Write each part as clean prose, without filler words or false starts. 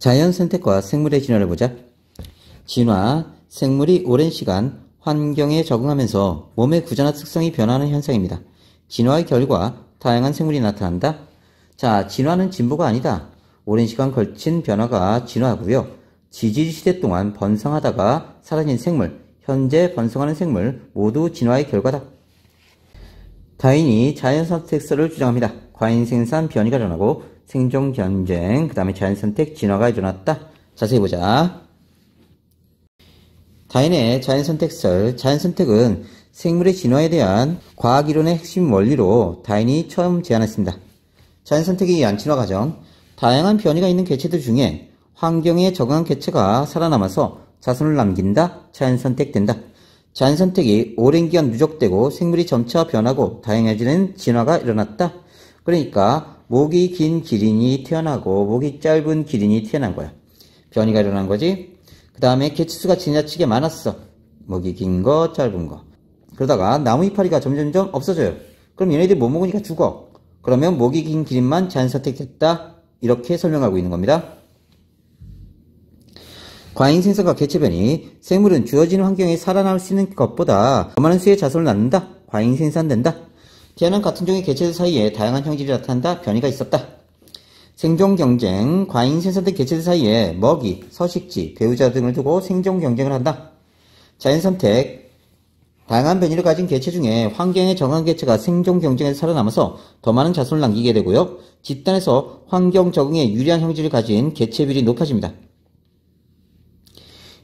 자연 선택과 생물의 진화를 보자. 진화, 생물이 오랜 시간 환경에 적응하면서 몸의 구조나 특성이 변화하는 현상입니다. 진화의 결과 다양한 생물이 나타난다. 자, 진화는 진보가 아니다. 오랜 시간 걸친 변화가 진화하고요. 지질시대 동안 번성하다가 사라진 생물, 현재 번성하는 생물 모두 진화의 결과다. 다윈이 자연선택설을 주장합니다. 과잉생산 변이가 일어나고 생존경쟁, 그 다음에 자연선택 진화가 일어났다. 자세히 보자. 다윈의 자연선택설, 자연선택은 생물의 진화에 대한 과학이론의 핵심 원리로 다윈이 처음 제안했습니다. 자연선택에 의한 진화 과정, 다양한 변이가 있는 개체들 중에 환경에 적응한 개체가 살아남아서 자손을 남긴다, 자연선택된다. 자연선택이 오랜 기간 누적되고 생물이 점차 변하고 다양해지는 진화가 일어났다. 그러니까 목이 긴 기린이 태어나고 목이 짧은 기린이 태어난 거야. 변이가 일어난 거지. 그 다음에 개체수가 지나치게 많았어. 목이 긴 거, 짧은 거. 그러다가 나무 이파리가 점점점 없어져요. 그럼 얘네들이 못 먹으니까 죽어. 그러면 목이 긴 기린만 자연선택됐다. 이렇게 설명하고 있는 겁니다. 과잉생산과 개체변이, 생물은 주어진 환경에 살아남을 수 있는 것보다 더 많은 수의 자손을 낳는다. 과잉생산된다. 태어난 같은 종의 개체들 사이에 다양한 형질이 나타난다. 변이가 있었다. 생존경쟁, 과잉생산된 개체들 사이에 먹이, 서식지, 배우자 등을 두고 생존경쟁을 한다. 자연선택, 다양한 변이를 가진 개체 중에 환경에 적응한 개체가 생존경쟁에서 살아남아서 더 많은 자손을 남기게 되고요. 집단에서 환경 적응에 유리한 형질을 가진 개체 비율이 높아집니다.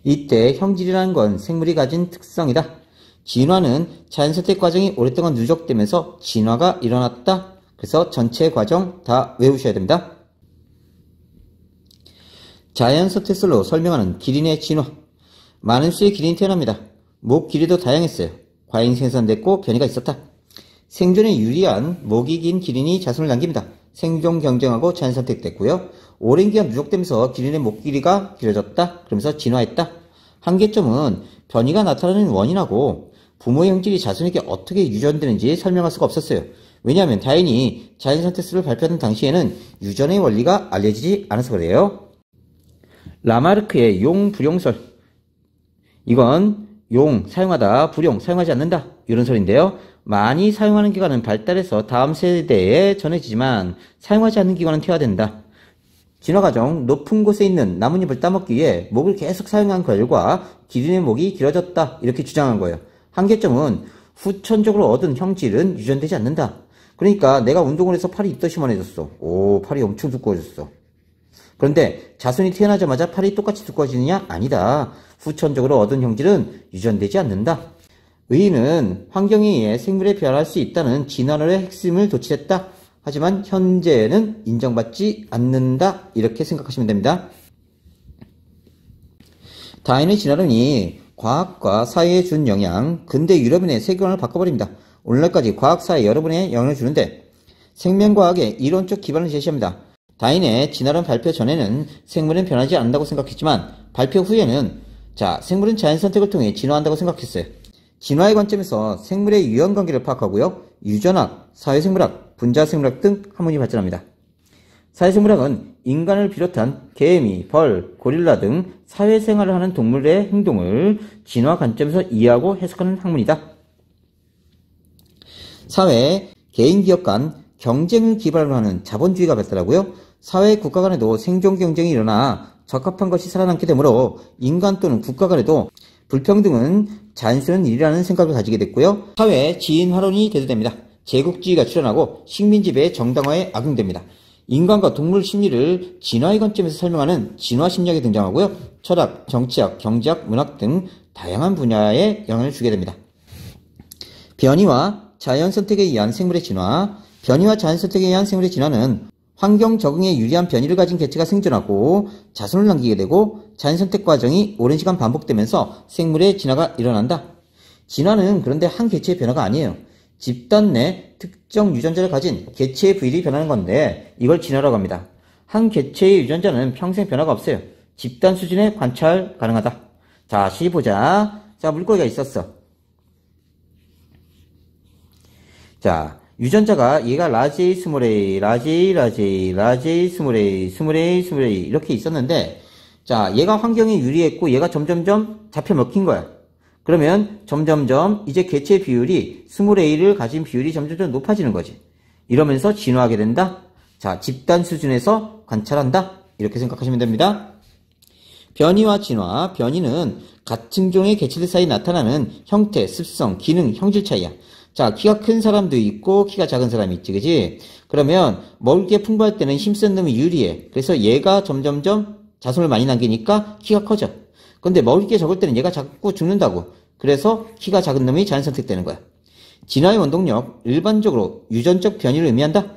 이때 형질이라는 건 생물이 가진 특성이다. 진화는 자연선택 과정이 오랫동안 누적되면서 진화가 일어났다. 그래서 전체 과정 다 외우셔야 됩니다. 자연선택설로 설명하는 기린의 진화. 많은 수의 기린이 태어납니다. 목 길이도 다양했어요. 과잉 생산됐고 변이가 있었다. 생존에 유리한 목이 긴 기린이 자손을 남깁니다. 생존 경쟁하고 자연선택됐고요. 오랜 기간 누적되면서 기린의 목 길이가 길어졌다. 그러면서 진화했다. 한계점은 변이가 나타나는 원인하고 부모의 형질이 자손에게 어떻게 유전되는지 설명할 수가 없었어요. 왜냐하면 다윈이 자연선택설을 발표하던 당시에는 유전의 원리가 알려지지 않아서 그래요. 라마르크의 용 불용설. 이건 용 사용하다, 불용 사용하지 않는다. 이런 설인데요. 많이 사용하는 기관은 발달해서 다음 세대에 전해지지만 사용하지 않는 기관은 퇴화된다. 진화과정, 높은 곳에 있는 나뭇잎을 따먹기 위해 목을 계속 사용한 결과 기린의 목이 길어졌다. 이렇게 주장한 거예요. 한계점은 후천적으로 얻은 형질은 유전되지 않는다. 그러니까 내가 운동을 해서 팔이 입덧이만해졌어. 오, 팔이 엄청 두꺼워졌어. 그런데 자손이 태어나자마자 팔이 똑같이 두꺼워지느냐? 아니다. 후천적으로 얻은 형질은 유전되지 않는다. 의인은 환경에 의해 생물에 변할 수 있다는 진화론의 핵심을 도출했다. 하지만 현재는 인정받지 않는다. 이렇게 생각하시면 됩니다. 다윈의 진화론이 과학과 사회에 준 영향, 근대 유럽인의 세계관을 바꿔버립니다. 오늘날까지 과학, 사회 여러분에 영향을 주는데 생명과학의 이론적 기반을 제시합니다. 다윈의 진화론 발표 전에는 생물은 변하지 않는다고 생각했지만 발표 후에는 생물은 자연선택을 통해 진화한다고 생각했어요. 진화의 관점에서 생물의 유형관계를 파악하고요. 유전학, 사회생물학, 분자생물학 등 학문이 발전합니다. 사회생물학은 인간을 비롯한 개미, 벌, 고릴라 등 사회생활을 하는 동물의 행동을 진화 관점에서 이해하고 해석하는 학문이다. 사회, 개인 기업 간 경쟁을 기반으로 하는 자본주의가 발달하고요. 사회 국가 간에도 생존 경쟁이 일어나 적합한 것이 살아남게 되므로 인간 또는 국가 간에도 불평등은 자연스러운 일이라는 생각을 가지게 됐고요. 사회 지인화론이 대두됩니다. 제국주의가 출현하고 식민지배의 정당화에 악용됩니다. 인간과 동물 심리를 진화의 관점에서 설명하는 진화심리학이 등장하고요. 철학, 정치학, 경제학, 문학 등 다양한 분야에 영향을 주게 됩니다. 변이와 자연선택에 의한 생물의 진화. 변이와 자연선택에 의한 생물의 진화는 환경 적응에 유리한 변이를 가진 개체가 생존하고 자손을 남기게 되고 자연선택 과정이 오랜 시간 반복되면서 생물의 진화가 일어난다. 진화는 그런데 한 개체의 변화가 아니에요. 집단 내 특정 유전자를 가진 개체의 부일이 변하는 건데 이걸 진화라고 합니다. 한 개체의 유전자는 평생 변화가 없어요. 집단 수준의 관찰 가능하다. 자, 시 보자. 자, 물고기가 있었어. 자, 유전자가 얘가 라지 A, 스몰 a, 라지 A, 라지 A, 라지 A, 스몰 a, 스몰 a, 스몰 a 이렇게 있었는데 자, 얘가 환경에 유리했고 얘가 점점점 잡혀 먹힌 거야. 그러면 점점점 이제 개체 비율이 스몰 a를 가진 비율이 점점점 높아지는 거지. 이러면서 진화하게 된다. 자, 집단 수준에서 관찰한다. 이렇게 생각하시면 됩니다. 변이와 진화. 변이는 같은 종의 개체들 사이 나타나는 형태, 습성, 기능, 형질 차이야. 자, 키가 큰 사람도 있고 키가 작은 사람이 있지, 그지? 그러면 먹을 게 풍부할 때는 힘센 놈이 유리해. 그래서 얘가 점점점 자손을 많이 남기니까 키가 커져. 근데 먹을 게 적을 때는 얘가 자꾸 죽는다고. 그래서 키가 작은 놈이 자연 선택되는 거야. 진화의 원동력, 일반적으로 유전적 변이를 의미한다.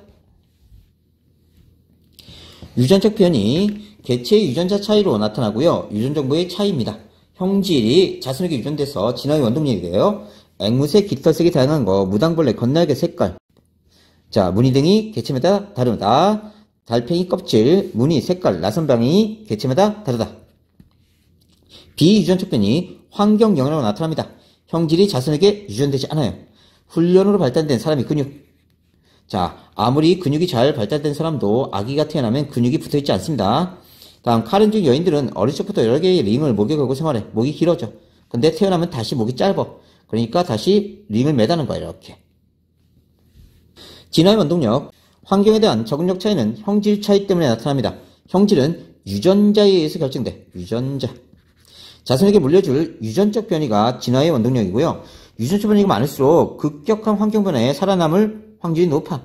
유전적 변이, 개체의 유전자 차이로 나타나고요. 유전 정보의 차이입니다. 형질이 자손에게 유전돼서 진화의 원동력이 돼요. 앵무새 깃털색이 다양한 거, 무당벌레 겉날개 색깔. 자, 무늬 등이 개체마다 다르다. 달팽이 껍질, 무늬, 색깔, 나선방이 개체마다 다르다. 비유전적 변이, 환경 영향으로 나타납니다. 형질이 자손에게 유전되지 않아요. 훈련으로 발달된 사람의 근육. 자, 아무리 근육이 잘 발달된 사람도 아기가 태어나면 근육이 붙어있지 않습니다. 다음, 카렌족 여인들은 어릴 적부터 여러 개의 링을 목에 걸고 생활해. 목이 길어져. 근데 태어나면 다시 목이 짧아. 그러니까 다시 링을 매다는 거야, 이렇게. 진화의 원동력, 환경에 대한 적응력 차이는 형질 차이 때문에 나타납니다. 형질은 유전자에 의해서 결정돼. 유전자. 자손에게 물려줄 유전적 변이가 진화의 원동력이고요. 유전적 변이가 많을수록 급격한 환경 변화에 살아남을 확률이 높아.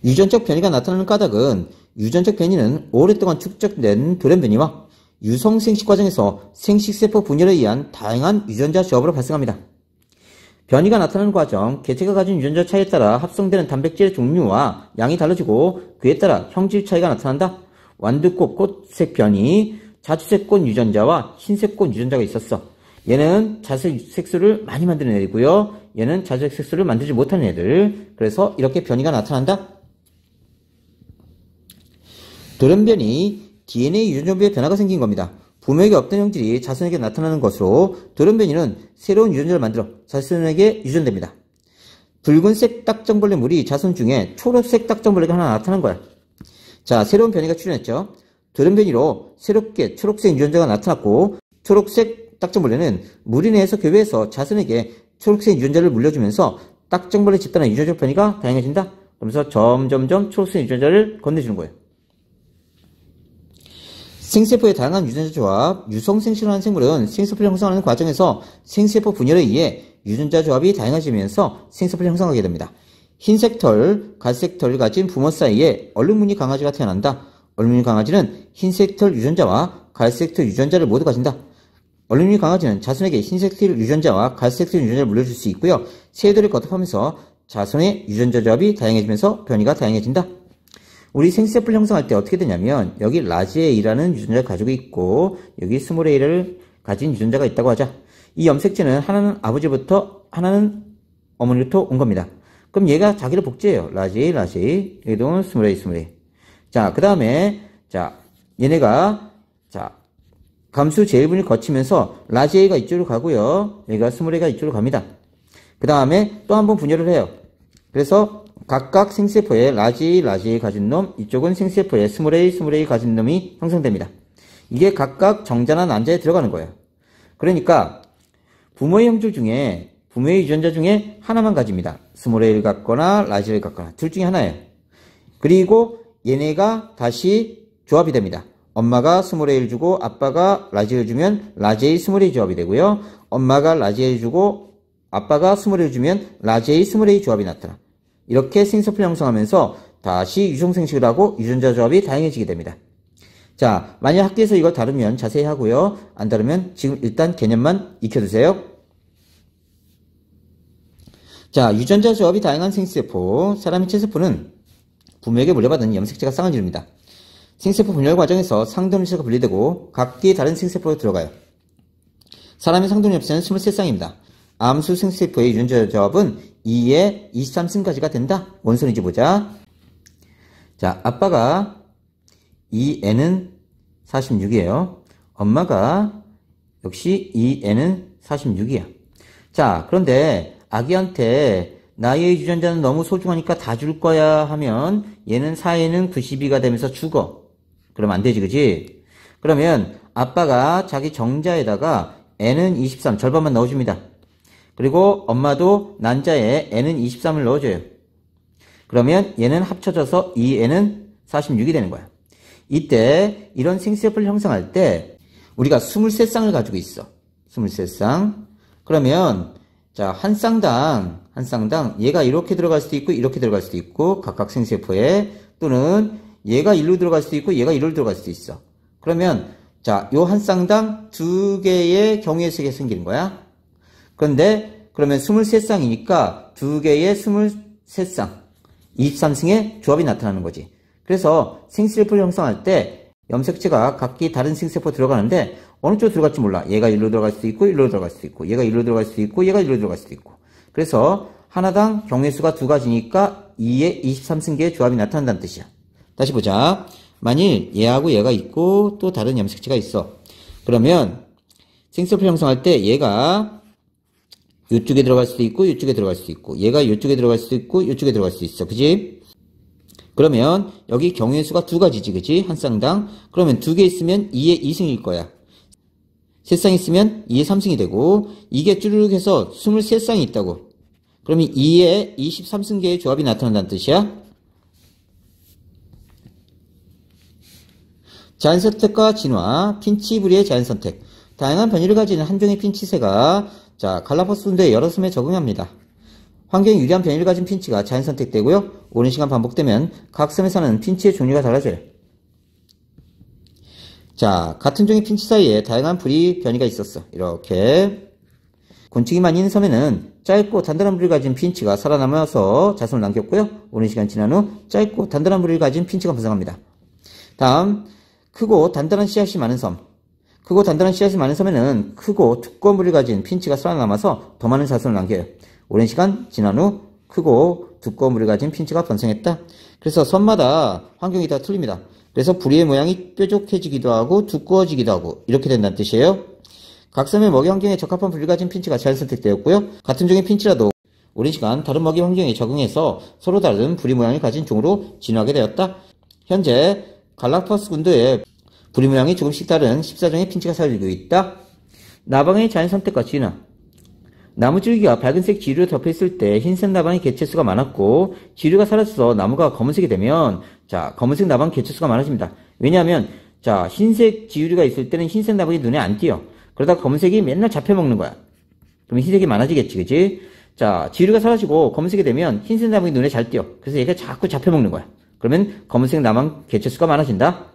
유전적 변이가 나타나는 까닭은 유전적 변이는 오랫동안 축적된 돌연 변이와 유성 생식 과정에서 생식세포 분열에 의한 다양한 유전자 조합으로 발생합니다. 변이가 나타나는 과정, 개체가 가진 유전자 차이에 따라 합성되는 단백질의 종류와 양이 달라지고 그에 따라 형질 차이가 나타난다. 완두꽃 꽃색 변이, 자주색꽃 유전자와 흰색꽃 유전자가 있었어. 얘는 자색 색소를 많이 만드는 애이고요. 얘는 자색 색소를 만들지 못하는 애들. 그래서 이렇게 변이가 나타난다. 돌연변이, DNA 유전자의 변화가 생긴 겁니다. 부모에게 없던 형질이 자손에게 나타나는 것으로 돌연변이는 새로운 유전자를 만들어 자손에게 유전됩니다. 붉은색 딱정벌레 물이 자손 중에 초록색 딱정벌레가 하나 나타난 거야. 자, 새로운 변이가 출현했죠. 돌연변이로 새롭게 초록색 유전자가 나타났고 초록색 딱정벌레는 무리 내에서 교배해서 자손에게 초록색 유전자를 물려주면서 딱정벌레 집단의 유전적 변이가 다양해진다. 그러면서 점점점 초록색 유전자를 건네주는 거예요. 생세포의 다양한 유전자 조합, 유성생식을 하는 생물은 생세포를 형성하는 과정에서 생세포 분열에 의해 유전자 조합이 다양해지면서 생세포를 형성하게 됩니다. 흰색 털, 갈색 털을 가진 부모 사이에 얼룩무늬 강아지가 태어난다. 얼룩무늬 강아지는 흰색 털 유전자와 갈색 털 유전자를 모두 가진다. 얼룩무늬 강아지는 자손에게 흰색 털 유전자와 갈색 털 유전자를 물려줄 수 있고요. 새들을 거듭하면서 자손의 유전자 조합이 다양해지면서 변이가 다양해진다. 우리 생세포를 형성할 때 어떻게 되냐면 여기 라지 A라는 유전자를 가지고 있고 여기 스몰 a를 가진 유전자가 있다고 하자. 이 염색체는 하나는 아버지부터 하나는 어머니부터 온 겁니다. 그럼 얘가 자기를 복제해요. 라지 A, 라지 A. 여기도 스몰 a, 스몰 a. 자, 그 다음에 자 얘네가 자 감수 제일분을 거치면서 라지 A가 이쪽으로 가고요. 여기가 스몰 a가 이쪽으로 갑니다. 그 다음에 또 한 번 분열을 해요. 그래서 각각 생세포에 라지 A 가진 놈, 이쪽은 생세포에 스몰 A 가진 놈이 형성됩니다. 이게 각각 정자나 난자에 들어가는 거예요. 그러니까 부모의 형질 중에 부모의 유전자 중에 하나만 가집니다. 스몰 A를 갖거나 라지 A를 갖거나 둘 중에 하나예요. 그리고 얘네가 다시 조합이 됩니다. 엄마가 스몰 A를 주고 아빠가 라지 A를 주면 라지 A 스몰 A 조합이 되고요. 엄마가 라지 A를 주고 아빠가 스몰 A를 주면 라지 A 스몰 A 조합이 나타나. 이렇게 생세포를 형성하면서 다시 유성생식을 하고 유전자 조합이 다양해지게 됩니다. 자, 만약 학교에서 이걸 다루면 자세히 하고요. 안 다루면 지금 일단 개념만 익혀두세요. 자, 유전자 조합이 다양한 생세포, 사람의 체세포는 부모에게 물려받은 염색체가 쌍을 이룹니다. 생세포 분열 과정에서 상동염색체가 분리되고 각기 다른 생세포로 들어가요. 사람의 상동염색체는 23쌍입니다. 암수 생세포의 유전자 조합은 2에 23승까지가 된다. 원소인지 보자. 자, 아빠가 2n은 46이에요. 엄마가 역시 2n은 46이야. 자, 그런데 아기한테 나의 유전자는 너무 소중하니까 다 줄 거야 하면 얘는 4에는 92가 되면서 죽어. 그러면 안 되지, 그지? 그러면 아빠가 자기 정자에다가 n은 23, 절반만 넣어줍니다. 그리고 엄마도 난자에 n은 23을 넣어줘요. 그러면 얘는 합쳐져서 2n은 46이 되는 거야. 이때 이런 생세포를 형성할 때 우리가 23쌍을 가지고 있어. 23쌍. 그러면 자, 한 쌍당 얘가 이렇게 들어갈 수도 있고 이렇게 들어갈 수도 있고 각각 생세포에, 또는 얘가 일로 들어갈 수도 있고 얘가 일로 들어갈 수도 있어. 그러면 자, 요 한 쌍당 두 개의 경우의 수가 생기는 거야. 그런데 그러면 23쌍이니까 두 개의 23쌍 23승의 조합이 나타나는 거지. 그래서 생세포를 형성할 때 염색체가 각기 다른 생세포 들어가는데 어느 쪽으로 들어갈지 몰라. 얘가 일로 들어갈 수도 있고 일로 들어갈 수도 있고 얘가 일로 들어갈 수도 있고 얘가 일로 들어갈 수도 있고. 그래서 하나당 경우의 수가 두 가지니까 2의 23승계의 조합이 나타난다는 뜻이야. 다시 보자. 만일 얘하고 얘가 있고 또 다른 염색체가 있어. 그러면 생세포를 형성할 때 얘가 이쪽에 들어갈 수도 있고 이쪽에 들어갈 수도 있고 얘가 이쪽에 들어갈 수도 있고 이쪽에 들어갈 수도 있어. 그지? 그러면 여기 경우의 수가 두 가지지. 그지? 한 쌍당. 그러면 두 개 있으면 2의 2승일 거야. 세 쌍 있으면 2의 3승이 되고, 이게 쭈르륵 해서 23쌍이 있다고. 그러면 2의 23승계의 조합이 나타난다는 뜻이야. 자연선택과 진화, 핀치부리의 자연선택. 다양한 변이를 가지는 한 종의 핀치새가 자, 갈라파고스 군도의 여러 섬에 적응합니다. 환경에 유리한 변이를 가진 핀치가 자연선택되고요. 오랜 시간 반복되면 각 섬에 사는 핀치의 종류가 달라져요. 자, 같은 종의 핀치 사이에 다양한 부리 변이가 있었어. 이렇게. 곤충이 많이 있는 섬에는 짧고 단단한 부리를 가진 핀치가 살아남아서 자손을 남겼고요. 오랜 시간 지난 후 짧고 단단한 부리를 가진 핀치가 번성합니다. 다음, 크고 단단한 씨앗이 많은 섬. 크고 단단한 씨앗이 많은 섬에는 크고 두꺼운 부리를 가진 핀치가 살아남아서 더 많은 자손을 남겨요. 오랜 시간 지난 후 크고 두꺼운 부리를 가진 핀치가 번성했다. 그래서 섬마다 환경이 다 틀립니다. 그래서 부리의 모양이 뾰족해지기도 하고 두꺼워지기도 하고 이렇게 된다는 뜻이에요. 각 섬의 먹이 환경에 적합한 부리를 가진 핀치가 잘 선택되었고요. 같은 종의 핀치라도 오랜 시간 다른 먹이 환경에 적응해서 서로 다른 부리 모양을 가진 종으로 진화하게 되었다. 현재 갈라파고스 군도에 부리 모양이 조금씩 다른 14종의 핀치가 살고 있다. 나방의 자연 선택과 진화. 나무줄기가 밝은색 지류로 덮여있을 때 흰색 나방의 개체수가 많았고, 지류가 사라져서 나무가 검은색이 되면 자, 검은색 나방 개체수가 많아집니다. 왜냐하면 자, 흰색 지류가 있을 때는 흰색 나방이 눈에 안 띄어. 그러다가 검은색이 맨날 잡혀먹는 거야. 그럼 흰색이 많아지겠지, 그치? 자, 지류가 사라지고 검은색이 되면 흰색 나방이 눈에 잘 띄어. 그래서 얘가 자꾸 잡혀먹는 거야. 그러면 검은색 나방 개체수가 많아진다.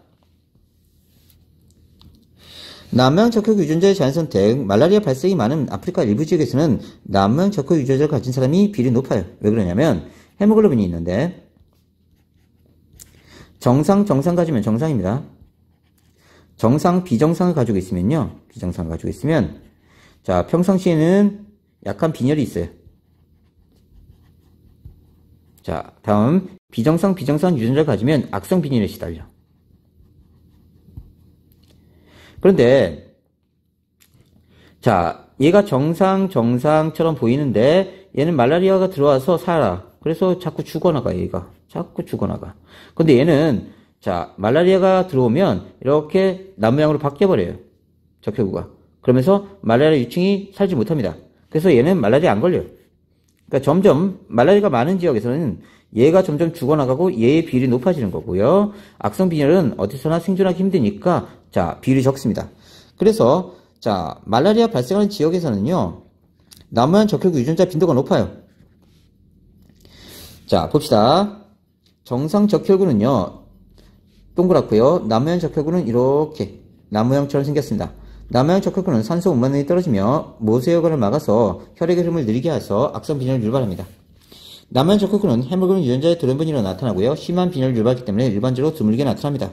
남모양 적혈 유전자의 자연선택. 말라리아 발생이 많은 아프리카 일부 지역에서는 남모양 적혈 유전자를 가진 사람이 비율이 높아요. 왜 그러냐면 헤모글로빈이 있는데, 정상 가지면 정상입니다. 정상, 비정상을 가지고 있으면요. 비정상을 가지고 있으면 자, 평상시에는 약간 빈혈이 있어요. 자, 다음 비정상 유전자를 가지면 악성 빈혈에 시달려. 그런데 자, 얘가 정상처럼 보이는데 얘는 말라리아가 들어와서 살아. 그래서 자꾸 죽어나가. 얘가 자꾸 죽어나가. 근데 얘는 자, 말라리아가 들어오면 이렇게 남모양으로 바뀌어버려요. 적혈구가. 그러면서 말라리아 유충이 살지 못합니다. 그래서 얘는 말라리아 안 걸려요. 그러니까 점점 말라리아가 많은 지역에서는 얘가 점점 죽어나가고 얘의 비율이 높아지는 거고요. 악성 빈혈은 어디서나 생존하기 힘드니까 자, 비율이 적습니다. 그래서 자, 말라리아 발생하는 지역에서는요, 남모양 적혈구 유전자 빈도가 높아요. 자, 봅시다. 정상 적혈구는요, 동그랗고요. 남모양 적혈구는 이렇게 나무형처럼 생겼습니다. 남모양 적혈구는 산소 운반량이 떨어지며 모세혈관을 막아서 혈액의 흐름을 느리게 해서 악성 빈혈을 유발합니다. 남모양 적혈구는 헤모글로빈 유전자의 돌연변이로 나타나고요. 심한 빈혈을 유발하기 때문에 일반적으로 드물게 나타납니다.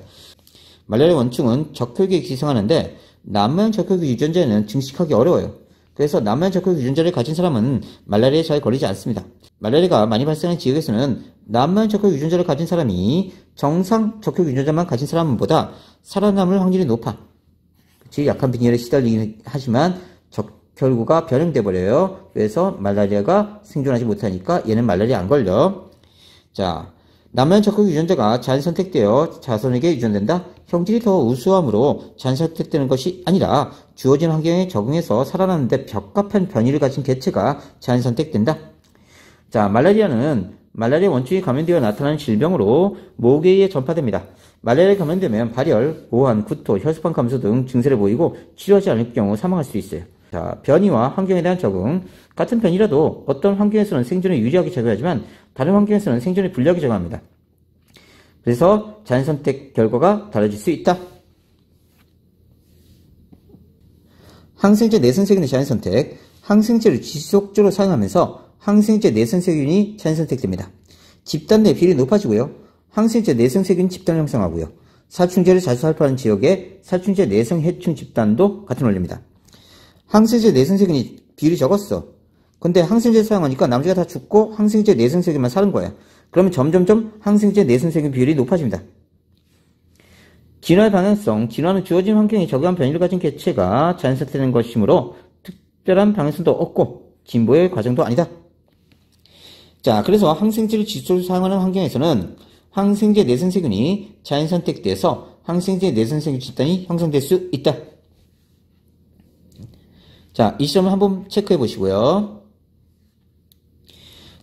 말라리아 원충은 적혈구에 기생하는데 남모양 적혈구 유전자에는 증식하기 어려워요. 그래서 남모양 적혈구 유전자를 가진 사람은 말라리아에 잘 걸리지 않습니다. 말라리아가 많이 발생하는 지역에서는 남모양 적혈구 유전자를 가진 사람이 정상 적혈구 유전자만 가진 사람보다 살아남을 확률이 높아. 그치? 약한 빈혈에 시달리긴 하지만 결구가 변형돼 버려요. 그래서 말라리아가 생존하지 못하니까 얘는 말라리아 안 걸려. 자, 남면 적극 유전자가 자연 선택되어 자손에게 유전된다. 형질이 더 우수함으로 자연 선택되는 것이 아니라 주어진 환경에 적응해서 살아남는데 적합한 변이를 가진 개체가 자연 선택된다. 자, 말라리아는 말라리아 원충이 감염되어 나타나는 질병으로 모기에 의해 전파됩니다. 말라리아에 감염되면 발열, 오한, 구토, 혈소판 감소 등 증세를 보이고 치료하지 않을 경우 사망할 수 있어요. 자, 변이와 환경에 대한 적응. 같은 변이라도 어떤 환경에서는 생존에 유리하게 작용하지만 다른 환경에서는 생존에 불리하게 작용합니다. 그래서 자연선택 결과가 달라질 수 있다. 항생제 내선세균의 자연선택. 항생제를 지속적으로 사용하면서 항생제 내선세균이 자연선택됩니다. 집단 내 비율이 높아지고요. 항생제 내성세균 집단을 형성하고요. 살충제를 자주 살포하는 지역에 살충제 내성 해충 집단도 같은 원리입니다. 항생제 내성세균이 비율이 적었어. 근데 항생제 사용하니까 나머지가 다 죽고 항생제 내성세균만 사는 거야. 그러면 점점점 항생제 내성세균 비율이 높아집니다. 진화의 방향성. 진화는 주어진 환경에 적응한 변이를 가진 개체가 자연선택되는 것이므로 특별한 방향성도 없고 진보의 과정도 아니다. 자, 그래서 항생제를 지속적으로 사용하는 환경에서는 항생제 내선세균이 자연선택돼서 항생제 내선세균 집단이 형성될 수 있다. 자, 이 시점을 한번 체크해 보시고요.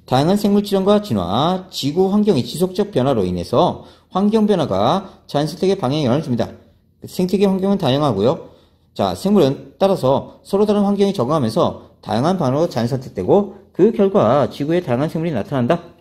다양한 생물질환과 진화, 지구 환경의 지속적 변화로 인해서 환경 변화가 자연선택의 방향에 영향을 줍니다. 생태계 환경은 다양하고요. 자, 생물은 따라서 서로 다른 환경에 적응하면서 다양한 방향으로 자연선택되고 그 결과 지구에 다양한 생물이 나타난다.